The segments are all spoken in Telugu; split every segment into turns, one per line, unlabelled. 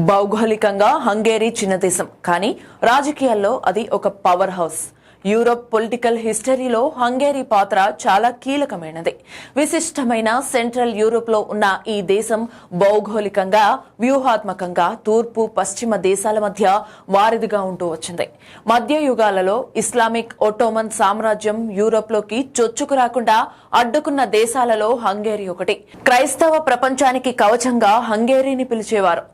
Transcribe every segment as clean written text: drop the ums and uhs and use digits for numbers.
భౌగోళికంగా హంగేరీ చిన్న దేశం, కానీ రాజకీయాల్లో అది ఒక పవర్ హౌస్. యూరోప్ పొలిటికల్ హిస్టరీలో హంగేరీ పాత్ర చాలా కీలకమైనది. విశిష్టమైన సెంట్రల్ యూరోప్ లో ఉన్న ఈ దేశం భౌగోళికంగా, వ్యూహాత్మకంగా తూర్పు పశ్చిమ దేశాల మధ్య వారిదిగా ఉంటూ వచ్చింది. మధ్య యుగాలలో ఇస్లామిక్ ఒట్టోమన్ సామ్రాజ్యం యూరోప్ లోకి చొచ్చుకు రాకుండా అడ్డుకున్న దేశాలలో హంగేరీ ఒకటి. క్రైస్తవ ప్రపంచానికి కవచంగా హంగేరీని పిలిచేవారు.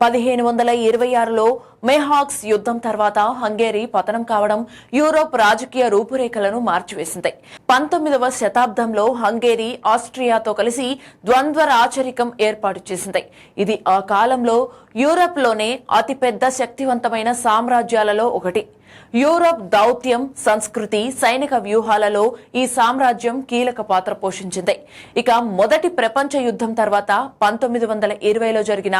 1526లో మెహాక్స్ యుద్ధం తర్వాత హంగేరీ పతనం కావడం యూరోప్ రాజకీయ రూపురేఖలను మార్చివేసింది. 19వ శతాబ్దంలో హంగేరీ ఆస్ట్రియాతో కలిసి ద్వంద్వ రాచరికం ఏర్పాటు చేసింది. ఇది ఆ కాలంలో యూరోప్లోనే అతిపెద్ద శక్తివంతమైన సామ్రాజ్యాలలో ఒకటి. యూరోప్ దౌత్యం, సంస్కృతి, సైనిక వ్యూహాలలో ఈ సామ్రాజ్యం కీలక పాత్ర పోషించింది. ఇక మొదటి ప్రపంచ యుద్ధం తర్వాత 1920లో జరిగిన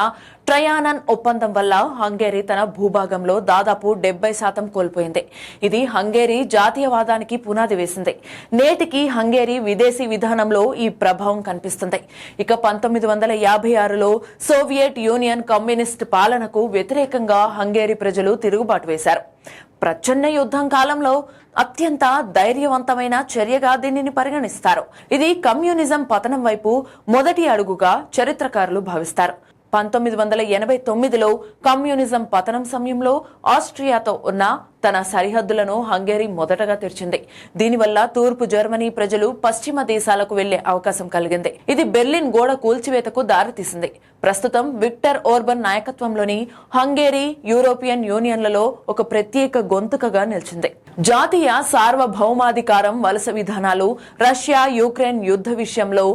ట్రయానన్ ఒప్పందం వల్ల హంగేరీ తన భూభాగంలో దాదాపు 70% కోల్పోయింది. ఇది హంగేరీ జాతీయవాదానికి పునాది వేసింది. నేటికి హంగేరీ విదేశీ విధానంలో ఈ ప్రభావం కనిపిస్తుంది. ఇక 1956లో సోవియట్ యూనియన్ కమ్యూనిస్ట్ పాలనకు వ్యతిరేకంగా హంగేరీ ప్రజలు తిరుగుబాటు వేశారు. ప్రచ్ఛన్న యుద్ధం కాలంలో అత్యంత ధైర్యవంతమైన చర్యగా దీనిని పరిగణిస్తారు. ఇది కమ్యూనిజం పతనం వైపు మొదటి అడుగుగా చరిత్రకారులు భావిస్తారు. 1989లో కమ్యూనిజం పతనం సమయంలో ఆస్ట్రియాతో ఉన్న తన సరిహద్దులను హంగేరీ మొదటగా తెరిచింది. దీనివల్ల తూర్పు జర్మనీ ప్రజలు పశ్చిమ దేశాలకు వెళ్లే అవకాశం కలిగింది. ఇది బెర్లిన్ గోడ కూల్చివేతకు దారితీసింది. ప్రస్తుతం విక్టర్ ఓర్బన్ నాయకత్వంలోని హంగేరీ యూరోపియన్ యూనియన్లలో ఒక ప్రత్యేక గొంతుకగా నిలిచింది. జాతీయ సార్వభౌమాధికారం, వలస విధానాలు, రష్యా యుక్రెయిన్ యుద్ధ విషయంలో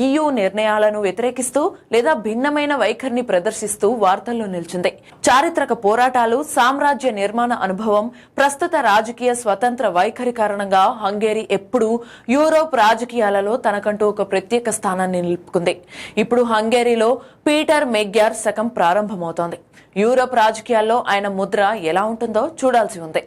EU నిర్ణయాలను వ్యతిరేకిస్తూ లేదా భిన్నమైన వైఖరిని ప్రదర్శిస్తూ వార్తల్లో నిలిచింది. చారిత్రక పోరాటాలు, సామ్రాజ్య నిర్మాణ అనుభవం, ప్రస్తుత రాజకీయ స్వతంత్ర వైఖరి కారణంగా హంగేరీ ఎప్పుడూ యూరోప్ రాజకీయాలలో తనకంటూ ఒక ప్రత్యేక స్థానాన్ని నిలుపుకుంది. ఇప్పుడు హంగేరీలో పీటర్ మెగ్యార్ శకం ప్రారంభమవుతోంది. యూరోప్ రాజకీయాల్లో ఆయన ముద్ర ఎలా ఉంటుందో చూడాల్సి ఉంది.